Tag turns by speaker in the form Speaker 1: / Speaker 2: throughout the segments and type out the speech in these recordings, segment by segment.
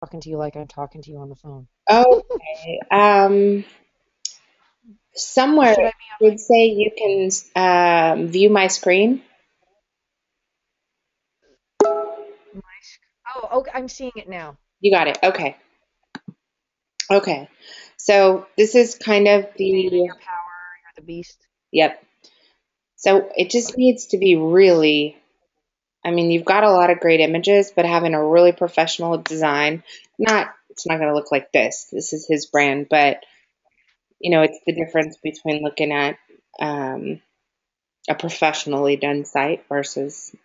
Speaker 1: talking to you like I'm talking to you on the phone.
Speaker 2: Okay. Somewhere
Speaker 1: Should I
Speaker 2: it
Speaker 1: be
Speaker 2: did say you can view my screen.
Speaker 1: on Oh, okay, I'm seeing it now.
Speaker 2: You got it. Okay. Okay. So this is kind of
Speaker 1: Expanding
Speaker 2: the,
Speaker 1: your power, you're the beast.
Speaker 2: yep. So it just
Speaker 1: Okay.
Speaker 2: needs to be really, I mean, you've got a lot of great images, but having a really professional design, it's not going to look like this. This is his brand, but it's the difference between looking at um, a professionally done site versus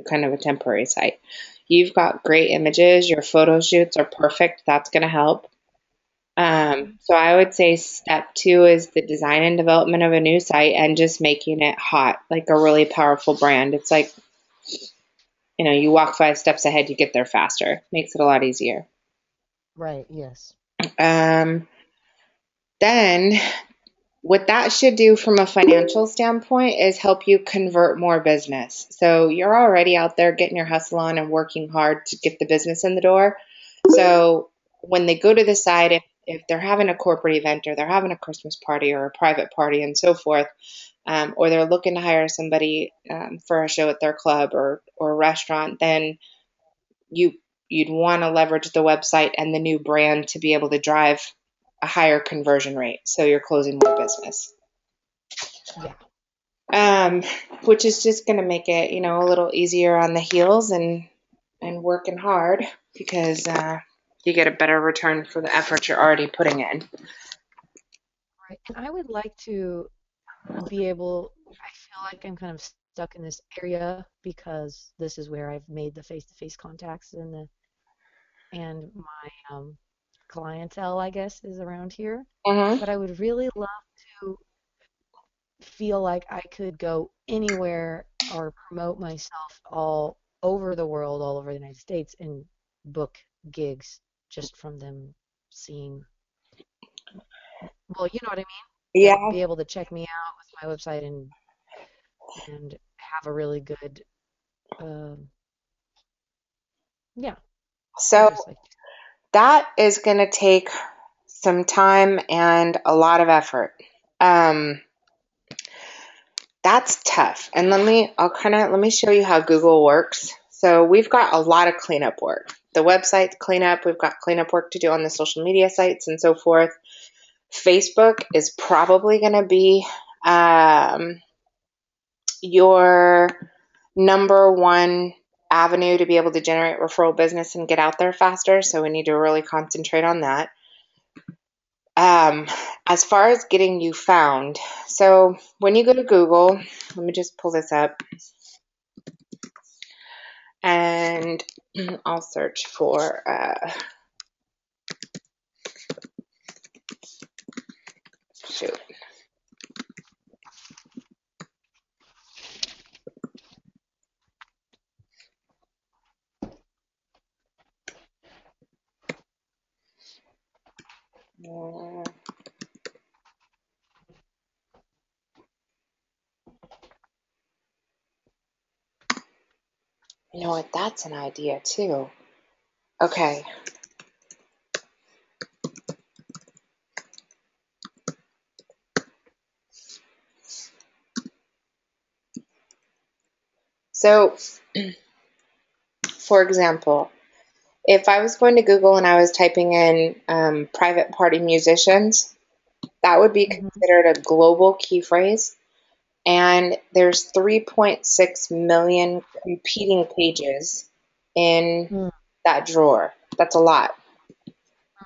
Speaker 2: kind of a temporary site. You've got great images. Your photo shoots are perfect. That's going to help. So I would say step two is the design and development of a new site and just making it hot, like a really powerful brand. It's like, you walk 5 steps ahead, you get there faster. Makes it a lot easier.
Speaker 1: Right, yes.
Speaker 2: Um, then what that should do from a financial standpoint is help you convert more business. So you're already out there getting your hustle on and working hard to get the business in the door. So when they go to the site, if they're having a corporate event or they're having a Christmas party or a private party and so forth, or they're looking to hire somebody for a show at their club or restaurant, then you you'd want to leverage the website and the new brand to be able to drive a higher conversion rate. So you're closing more business.
Speaker 1: Yeah.
Speaker 2: um, which is just going to make it, a little easier on the heels and working hard because you get a better return for the effort you're already putting in.
Speaker 1: Right. And I would like to be able, I feel like I'm kind of stuck in this area because this is where I've made the face-to-face contacts and my clientele, I guess, is around here.
Speaker 2: Hmm.
Speaker 1: But I would really love to feel like I could go anywhere or promote myself all over the world, all over the United States, and book gigs just from them seeing, well, you know what I mean? They'll
Speaker 2: Yeah.
Speaker 1: be able to check me out with my website and have a really good, um, yeah, I
Speaker 2: So
Speaker 1: just like to.
Speaker 2: that is going to take some time and a lot of effort. Um, that's tough. And let me show you how Google works. So we've got a lot of cleanup work. The website's cleanup. We've got cleanup work to do on the social media sites and so forth. Facebook is probably going to be um, your number one avenue to be able to generate referral business and get out there faster. So we need to really concentrate on that. Um, as far as getting you found, so when you go to Google, let me just pull this up and I'll search for, shoot. Uh, you know what? That's an idea too. Okay. So, for example, if I was going to Google and I was typing in private party musicians, that would be
Speaker 1: Hmm.
Speaker 2: considered a global key phrase. And there's 3.6 million competing pages in that drawer. That's a lot.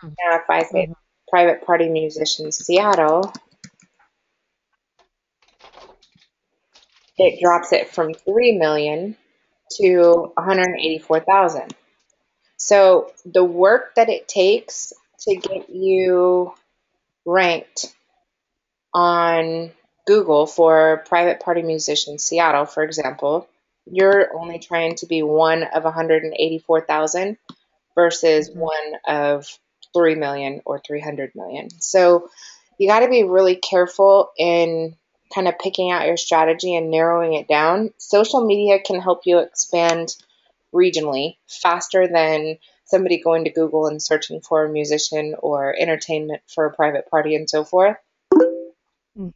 Speaker 2: Now, if I say
Speaker 1: Mm-hmm.
Speaker 2: private party musicians Seattle, it drops it from 3 million to 184,000. So the work that it takes to get you ranked on Google for private party musicians Seattle, for example, you're only trying to be one of 184,000 versus
Speaker 1: Hmm.
Speaker 2: one of 3 million or 300 million. So you got to be really careful in kind of picking out your strategy and narrowing it down. Social media can help you expand regionally faster than somebody going to Google and searching for a musician or entertainment for a private party and so forth,
Speaker 1: Mm.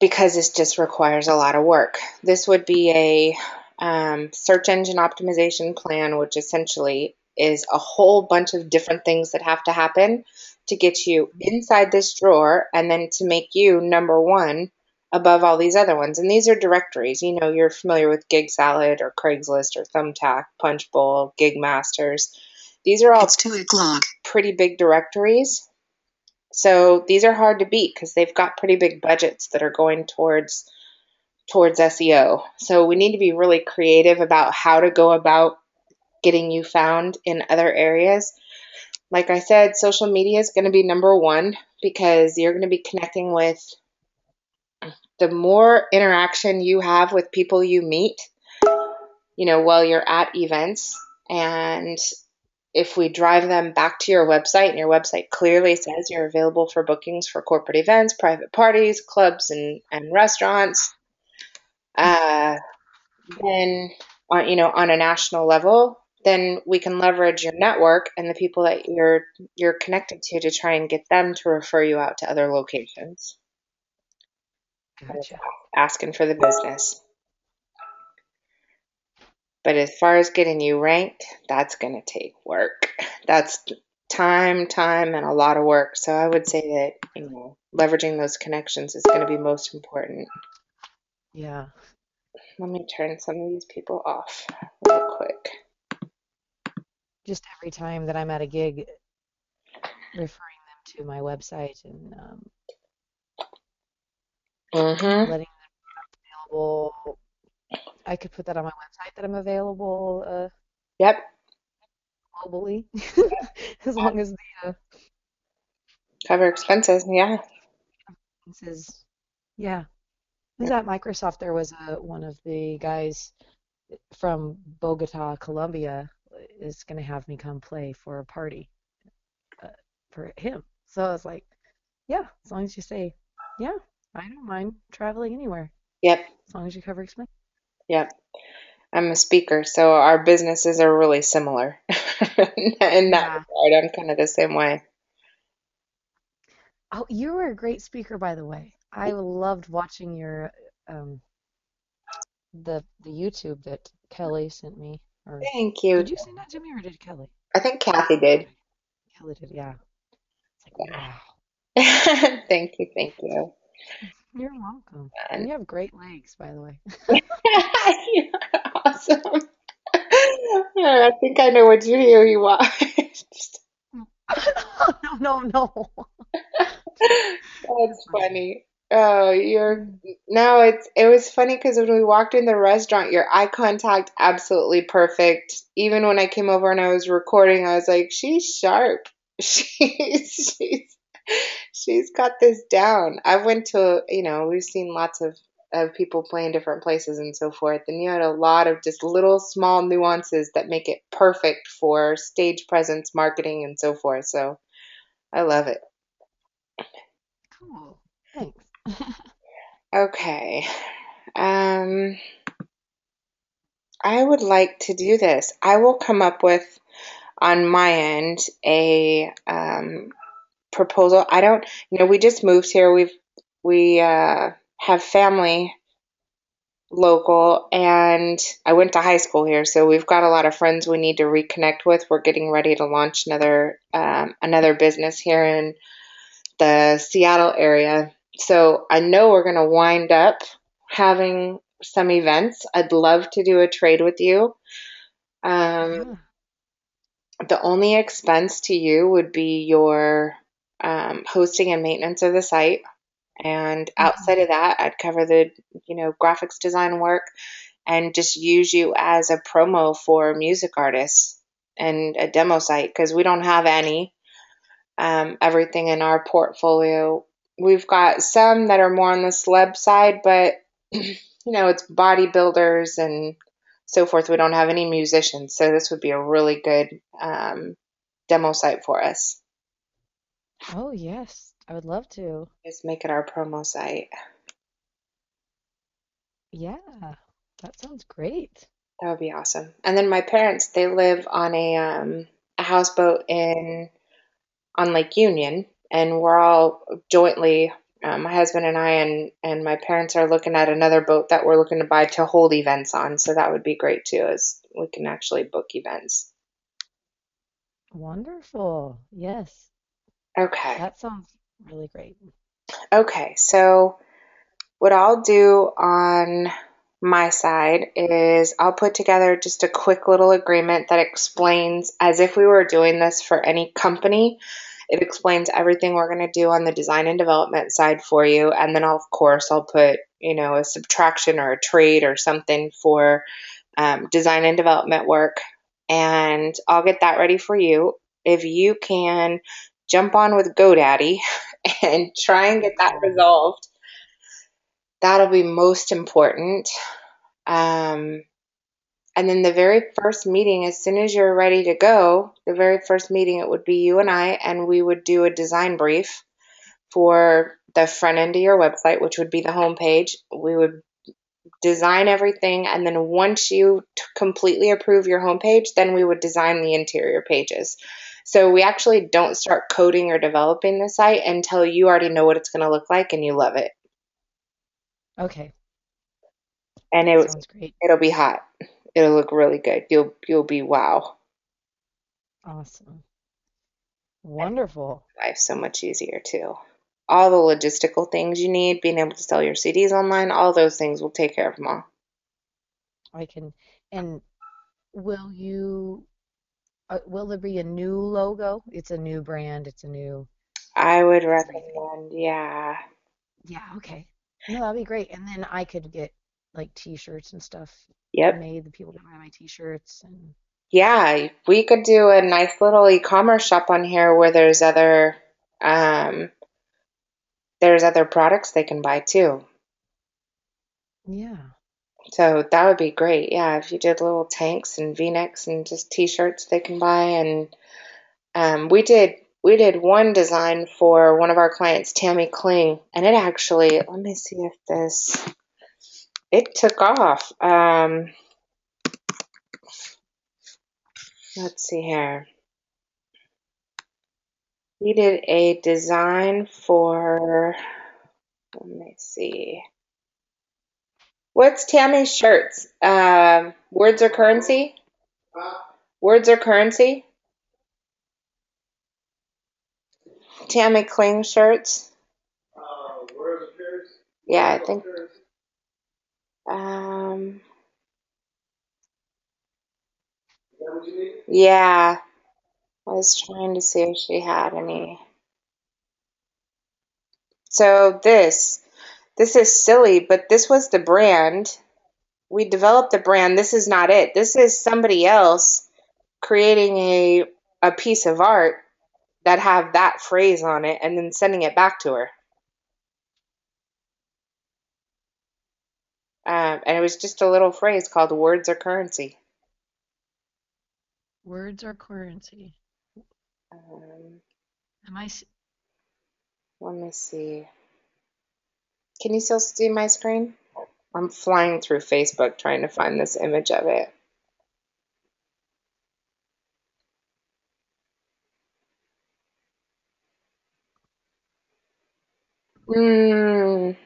Speaker 2: because this just requires a lot of work. This would be a search engine optimization plan, which essentially is a whole bunch of different things that have to happen to get you inside this drawer and then to make you number one above all these other ones. And these are directories. You know, you're familiar with Gig Salad or Craigslist or Thumbtack, Punchbowl, Gig Masters. These are all It's 2 o'clock. Pretty big directories. So these are hard to beat because they've got pretty big budgets that are going towards SEO. So we need to be really creative about how to go about getting you found in other areas. Like I said, social media is going to be number one because you're going to be connecting with the more interaction you have with people you meet, while you're at events. And if we drive them back to your website and your website clearly says you're available for bookings for corporate events, private parties, clubs, and restaurants, uh, then on a national level, then we can leverage your network and the people that you're connected to try and get them to refer you out to other locations. And it's
Speaker 1: Gotcha.
Speaker 2: asking for the business. But as far as getting you ranked, that's going to take work. That's time, and a lot of work. So I would say that, leveraging those connections is going to be most important.
Speaker 1: Yeah.
Speaker 2: Let me turn some of these people off real quick.
Speaker 1: Just every time that I'm at a gig, referring them to my website and
Speaker 2: Mm-hmm.
Speaker 1: letting them know available. I could put that on my website that I'm available
Speaker 2: Yep.
Speaker 1: globally, as long as the
Speaker 2: Cover expenses. Yeah.
Speaker 1: says, yeah. I was at Microsoft. There was one of the guys from Bogota, Colombia, is going to have me come play for a party uh, for him. So I was like, yeah, as long as you say, yeah, I don't mind traveling anywhere,
Speaker 2: Yep.
Speaker 1: as long as you cover expenses.
Speaker 2: Yep. I'm a speaker, so our businesses are really similar in that
Speaker 1: Yeah.
Speaker 2: regard. I'm kind of the same way.
Speaker 1: Oh, you were a great speaker, by the way. I loved watching your um the YouTube that Kelly sent me. Or
Speaker 2: Thank you.
Speaker 1: did you send that to me, or did Kelly?
Speaker 2: I think Kathy did.
Speaker 1: Kelly did, yeah. It's like, wow.
Speaker 2: Thank you. Thank you.
Speaker 1: You're welcome. And
Speaker 2: And
Speaker 1: you have great legs, by the way.
Speaker 2: you're awesome. I think I know which video you watched.
Speaker 1: No, no, no.
Speaker 2: That's
Speaker 1: Funny.
Speaker 2: funny. Oh, you're
Speaker 1: Mm.
Speaker 2: no, it was funny because when we walked in the restaurant, your eye contact absolutely perfect. Even when I came over and I was recording, I was like, she's sharp. She's she's got this down. I went to, we've seen lots of people playing different places and so forth, and you had a lot of just little small nuances that make it perfect for stage presence, marketing, and so forth. So I love it.
Speaker 1: Cool. Thanks.
Speaker 2: Okay. Um, I would like to do this. I will come up with on my end a proposal. I don't, we just moved here. We have family local, and I went to high school here, so we've got a lot of friends we need to reconnect with. We're getting ready to launch another business here in the Seattle area. So I know we're going to wind up having some events. I'd love to do a trade with you. Um,
Speaker 1: Yeah.
Speaker 2: the only expense to you would be your hosting and maintenance of the site. And
Speaker 1: Hmm.
Speaker 2: outside of that, I'd cover the, graphics design work and just use you as a promo for music artists and a demo site because we don't have any. Everything in our portfolio, we've got some that are more on the celeb side, but it's bodybuilders and so forth. We don't have any musicians, so this would be a really good demo site for us.
Speaker 1: Oh, yes. I would love to.
Speaker 2: Just make it our promo site.
Speaker 1: Yeah. That sounds great.
Speaker 2: That would be awesome. And then my parents, they live on a houseboat in on Lake Union, and we're all jointly, my husband and I and my parents are looking at another boat that we're looking to buy to hold events on. So that would be great too, as we can actually book events.
Speaker 1: Wonderful. Yes,
Speaker 2: Okay.
Speaker 1: that sounds really great.
Speaker 2: Okay. So what I'll do on my side is I'll put together just a quick little agreement that explains, as if we were doing this for any company, it explains everything we're going to do on the design and development side for you. And then, of course, I'll put, a subtraction or a trade or something for design and development work. And I'll get that ready for you. If you can jump on with GoDaddy and try and get that
Speaker 1: Oh,
Speaker 2: resolved, that'll be most important. Um, and then the very first meeting, as soon as you're ready to go, the very first meeting, it would be you and I, and we would do a design brief for the front end of your website, which would be the homepage. We would design everything, and then once you completely approve your homepage, then we would design the interior pages. So we actually don't start coding or developing the site until you already know what it's going to look like and you love it.
Speaker 1: okay.
Speaker 2: And
Speaker 1: Sounds great.
Speaker 2: it'll be hot. It'll look really good. You'll be wow.
Speaker 1: Awesome. Wonderful.
Speaker 2: Life so much easier too. All the logistical things you need, being able to sell your CDs online, all those things will take care of them all.
Speaker 1: I can, and will you, will there be a new logo? It's a new brand. It's a new
Speaker 2: I would
Speaker 1: everything.
Speaker 2: recommend, yeah.
Speaker 1: Yeah, okay. No, that'd be great. And then I could get like t-shirts and stuff
Speaker 2: Yep.
Speaker 1: made, the people to buy my t-shirts and
Speaker 2: Yeah, we could do a nice little e-commerce shop on here where um there's other products they can buy too.
Speaker 1: yeah.
Speaker 2: So that would be great. Yeah, if you did little tanks and V-necks and just t-shirts they can buy. And we did one design for one of our clients, Tammy Kling, and it actually, let me see if this it took off. Let's see here. We did a design for, let me see. What's Tammy's shirts? Words or currency? Words or currency? Tammy Kling shirts. Yeah, I think. Um, yeah, I was trying to see if she had any. So this is silly, but this was the brand. We developed the brand. This is not it. This is somebody else creating a piece of art that have that phrase on it and then sending it back to her. And it was just a little phrase called words or currency.
Speaker 1: Words are currency.
Speaker 2: Um,
Speaker 1: Am I
Speaker 2: Let me see. Can you still see my screen? I'm flying through Facebook trying to find this image of it. Mm,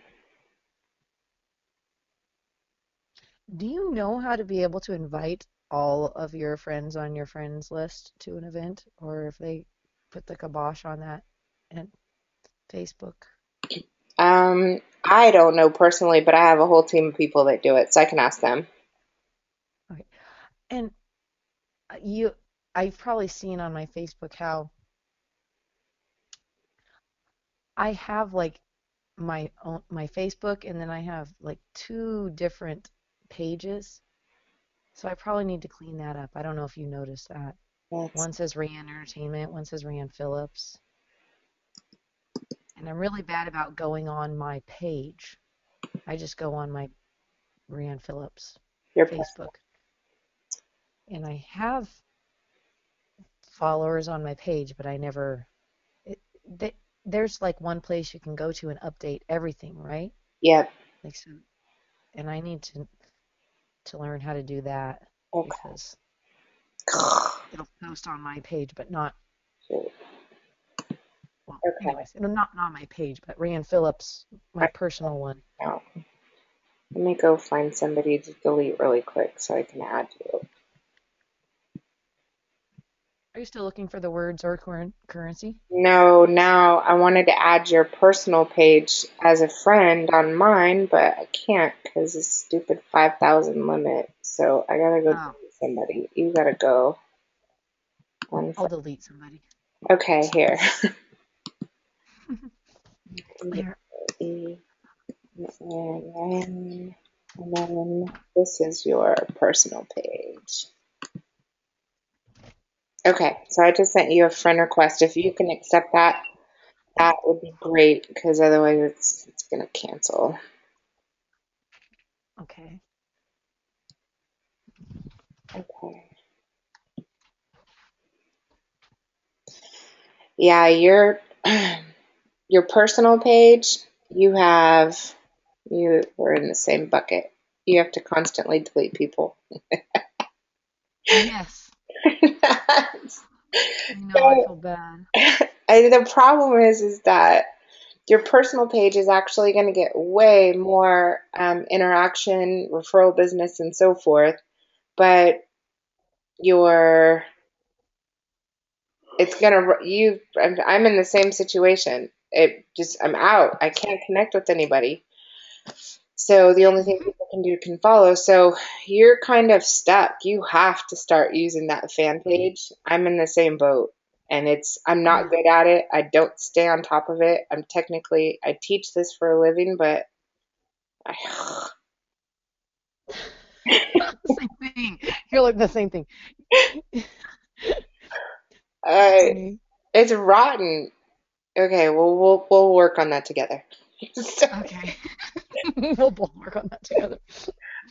Speaker 1: do you know how to be able to invite all of your friends on your friends list to an event or if they put the kibosh on that at Facebook?
Speaker 2: I don't know personally, but I have a whole team of people that do it, so I can ask them.
Speaker 1: Okay. And you I've probably seen on my Facebook how I have like my Facebook and then I have like two different pages. So I probably need to clean that up. I don't know if you noticed that.
Speaker 2: That's,
Speaker 1: One says Rand Entertainment, one says Rand Phillips. And I'm really bad about going on my page. I just go on my Rand Phillips
Speaker 2: your
Speaker 1: Facebook. And I have followers on my page, but I never it, th there's like one place you can go to and update everything, right?
Speaker 2: Yep.
Speaker 1: Like so and I need to. to learn how to do that
Speaker 2: Okay.
Speaker 1: because it'll post on my page, but not, well,
Speaker 2: Okay.
Speaker 1: anyways, it'll not on my page, but Rand Phillips, my
Speaker 2: I
Speaker 1: personal one.
Speaker 2: know. Let me go find somebody to delete really quick so I can add you.
Speaker 1: Are you still looking for the words or currency?
Speaker 2: No, now I wanted to add your personal page as a friend on mine, but I can't because it's stupid 5,000 limit. So I gotta go
Speaker 1: Oh,
Speaker 2: delete somebody. You gotta go.
Speaker 1: I'll delete somebody.
Speaker 2: Okay, here.
Speaker 1: Clear.
Speaker 2: And then this is your personal page. Okay, so I just sent you a friend request. If you can accept that, that would be great because otherwise it's gonna cancel.
Speaker 1: Okay.
Speaker 2: Okay. Yeah, your personal page, you were in the same bucket. You have to constantly delete people.
Speaker 1: Yes. I know, I
Speaker 2: So,
Speaker 1: feel bad.
Speaker 2: the problem is that your personal page is actually going to get way more interaction, referral business, and so forth. But your it's gonna you. I'm in the same situation. I'm out. I can't connect with anybody. So the only thing people can do can follow. So you're kind of stuck. You have to start using that fan page. I'm in the same boat. And I'm not
Speaker 1: Yeah.
Speaker 2: good at it. I don't stay on top of it. I teach this for a living, but I,
Speaker 1: Same thing. You're like the same thing. That's
Speaker 2: I
Speaker 1: funny.
Speaker 2: it's rotten. Okay, well we'll work on that together. So
Speaker 1: Okay. We'll both work on that together.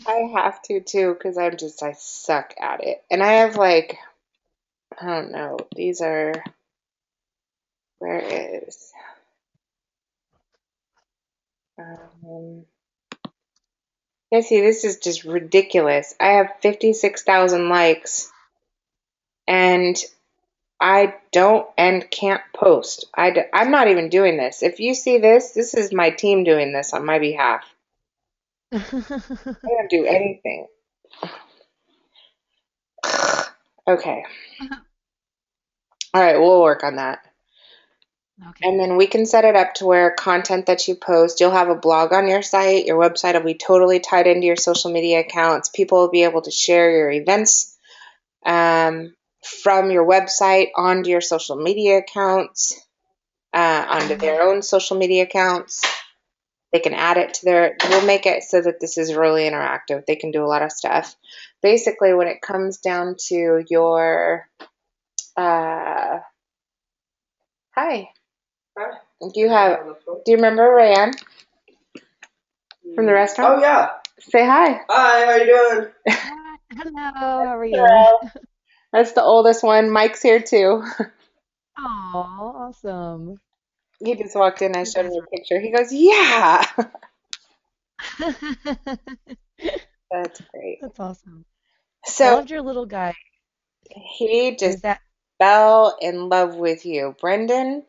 Speaker 2: I have to too, because I suck at it. And I have like, I don't know, where is, um, yeah, see, this is just ridiculous. I have 56,000 likes and I don't and can't post. I'm not even doing this. If you see this, this is my team doing this on my behalf. I don't do anything. Okay. All right, we'll work on that.
Speaker 1: Okay.
Speaker 2: And then we can set it up to where content that you post, you'll have a blog on your site. Your website will be totally tied into your social media accounts. People will be able to share your events from your website onto your social media accounts, onto their own social media accounts. They can add it to we'll make it so that this is really interactive. They can do a lot of stuff. Basically, when it comes down to uh, hi, do you remember Rayanne from the restaurant?
Speaker 3: Oh yeah.
Speaker 2: Say hi.
Speaker 3: Hi, how you doing?
Speaker 1: Hi. Hello, how are you?
Speaker 2: Hello. That's the oldest one. Mike's here too.
Speaker 1: Oh, awesome.
Speaker 2: He just walked in. I
Speaker 1: You
Speaker 2: showed him
Speaker 1: guys
Speaker 2: a picture. He goes, "Yeah."
Speaker 1: are.
Speaker 2: That's great.
Speaker 1: That's awesome. I
Speaker 2: So
Speaker 1: loved your little guy.
Speaker 2: he just
Speaker 1: Is that?
Speaker 2: fell in love with you, Brendan.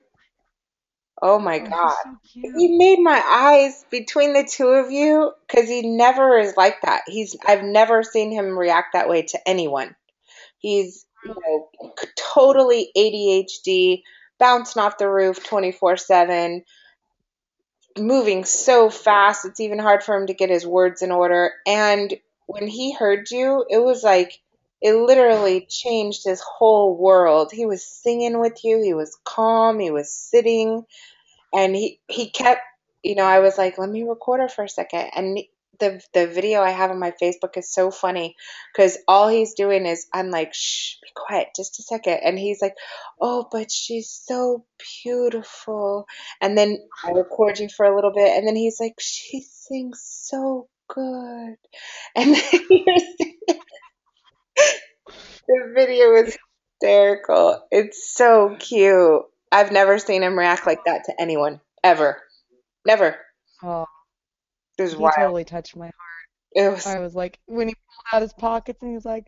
Speaker 2: Oh my
Speaker 1: Oh, he's
Speaker 2: God.
Speaker 1: so cute.
Speaker 2: He made my eyes between the two of you because he never is like that. I've never seen him react that way to anyone. He's, totally ADHD, bouncing off the roof 24/7, moving so fast, it's even hard for him to get his words in order. And when he heard you, it was like it literally changed his whole world. He was singing with you, he was calm, he was sitting, and he kept, I was like, let me record her for a second. And the video I have on my Facebook is so funny because all he's doing is, I'm like, shh, be quiet just a second, and he's like, oh, but she's so beautiful. And then I record you for a little bit, and then he's like, she sings so good. And then the video is hysterical. It's so cute. I've never seen him react like that to anyone ever. Never.
Speaker 1: Oh,
Speaker 2: It was
Speaker 1: he
Speaker 2: wild.
Speaker 1: totally touched my heart.
Speaker 2: It was
Speaker 1: I was like, when he pulled out his pockets and he was like,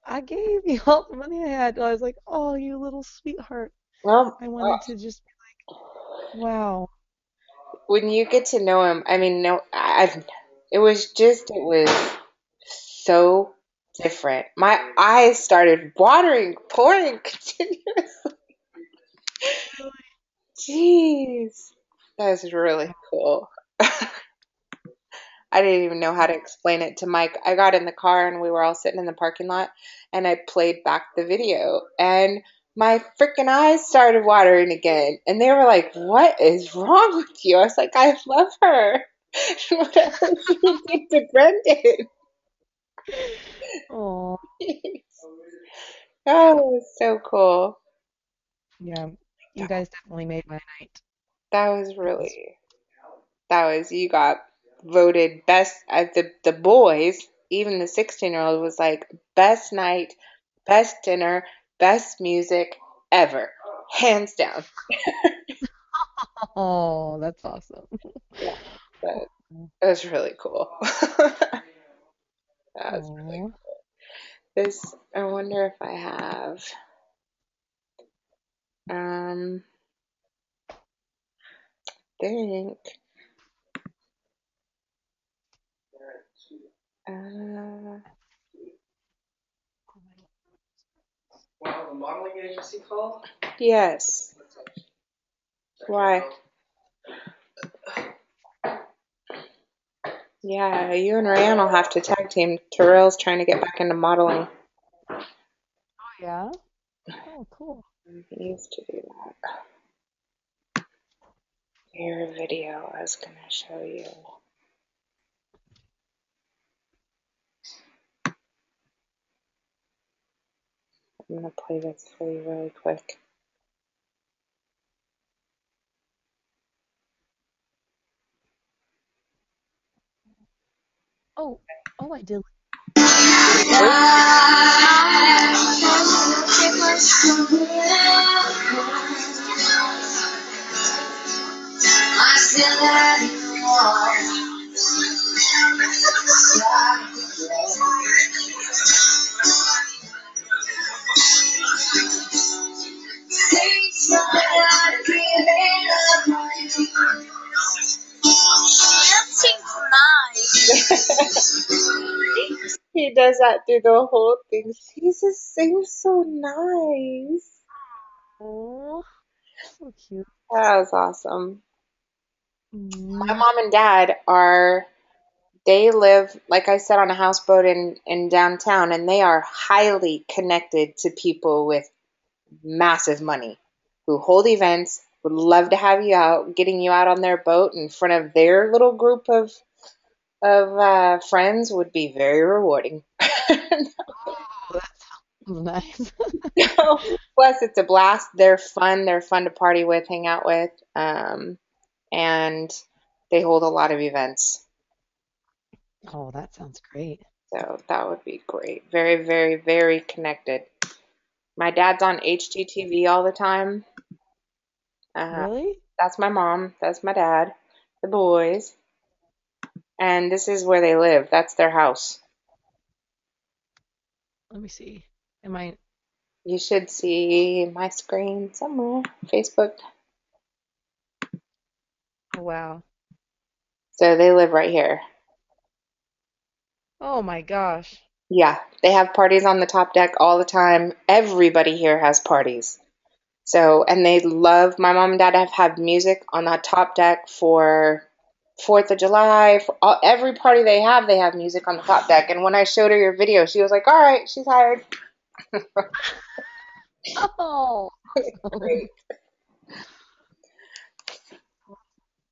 Speaker 1: I gave you all the money I had. I was like, oh, you little sweetheart.
Speaker 2: well,
Speaker 1: I wanted to just, wow.
Speaker 2: when you get to know him, I mean, no, it was so different. My eyes started watering, pouring continuously. Jeez, that was really cool. I didn't even know how to explain it to Mike. I got in the car and we were all sitting in the parking lot and I played back the video and my freaking eyes started watering again. And they were like, "What is wrong with you?" I was like, "I love her." Whatever she did to Brendan.
Speaker 1: Oh,
Speaker 2: Oh, it was so cool.
Speaker 1: yeah. You guys definitely made my night.
Speaker 2: That was
Speaker 1: That was,
Speaker 2: really, that was, you got voted best at the boys, even the 16-year-old was like, best night, best dinner, best music ever. Hands down.
Speaker 1: oh, that's awesome.
Speaker 2: Yeah, that, that was really cool. That was really
Speaker 1: Oh,
Speaker 2: this. I wonder if I have. Um, think. Uh, yes. Why? Yeah, you and Ryan will have to tag team. Terrell's trying to get back into modeling.
Speaker 1: yeah. Oh, cool.
Speaker 2: He needs to do that. Your video I was going to show you. I'm going to play this for you really quick.
Speaker 1: Oh, oh, I did.
Speaker 2: He does that through the whole thing. He just sings so nice.
Speaker 1: Oh, so cute.
Speaker 2: That was awesome. My
Speaker 1: Mm.
Speaker 2: mom and dad they live, like I said, on a houseboat in downtown, and they are highly connected to people with massive money who hold events, would love to have you out, getting you out on their boat in front of their little group of friends would be very rewarding.
Speaker 1: Oh, that sounds nice.
Speaker 2: Plus, it's a blast. They're fun. They're fun to party with, hang out with, and they hold a lot of events.
Speaker 1: Oh, that sounds great.
Speaker 2: So that would be great. Very, very, very connected. My dad's on HGTV all the time. Uh,
Speaker 1: Really?
Speaker 2: that's my mom. That's my dad. The boys. And this is where they live. That's their house.
Speaker 1: Let me see. Am I?
Speaker 2: You should see my screen somewhere. Facebook.
Speaker 1: Oh, wow.
Speaker 2: So they live right here.
Speaker 1: Oh my gosh.
Speaker 2: Yeah, they have parties on the top deck all the time. Everybody here has parties. So, and they love, my mom and dad have had music on that top deck for 4th of July. For every party they have music on the top deck. And when I showed her your video, she was like, all right, she's hired.
Speaker 1: Oh, awesome.
Speaker 2: Great.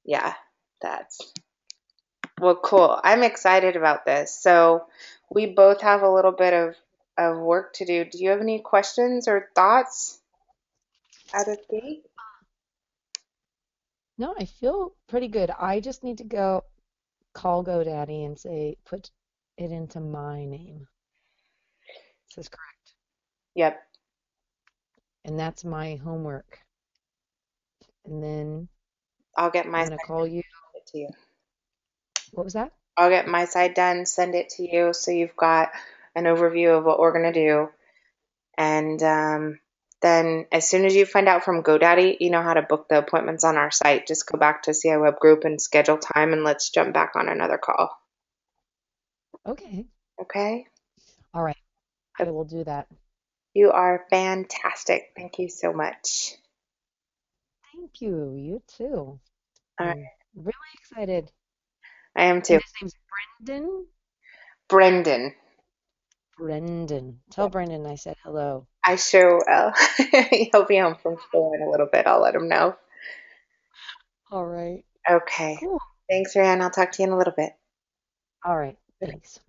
Speaker 2: Yeah, that's well, cool. I'm excited about this. So, we both have a little bit of work to do. Do you have any questions or thoughts out of the gate?
Speaker 1: No, I feel pretty good. I just need to go call GoDaddy and say, put it into my name. This is correct.
Speaker 2: Yep,
Speaker 1: And that's my homework. And then
Speaker 2: I'll get
Speaker 1: I'm
Speaker 2: my
Speaker 1: gonna
Speaker 2: side
Speaker 1: call you.
Speaker 2: to you.
Speaker 1: What was that?
Speaker 2: I'll get my side done, send it to you so you've got an overview of what we're going to do. And then as soon as you find out from GoDaddy, you know how to book the appointments on our site. Just go back to CI Web Group and schedule time, and let's jump back on another call.
Speaker 1: Okay.
Speaker 2: Okay?
Speaker 1: All right. I will do that.
Speaker 2: You are fantastic. Thank you so much.
Speaker 1: Thank you. You too.
Speaker 2: All right.
Speaker 1: I'm really excited.
Speaker 2: I am
Speaker 1: And
Speaker 2: too.
Speaker 1: his name's Brendan.
Speaker 2: Brendan.
Speaker 1: Brendan. Tell Brendan I said hello.
Speaker 2: I sure will. He'll be home from school in a little bit. I'll let him know.
Speaker 1: All right.
Speaker 2: Okay.
Speaker 1: Cool.
Speaker 2: Thanks, Ryan. I'll talk to you in a little bit.
Speaker 1: All right. Thanks.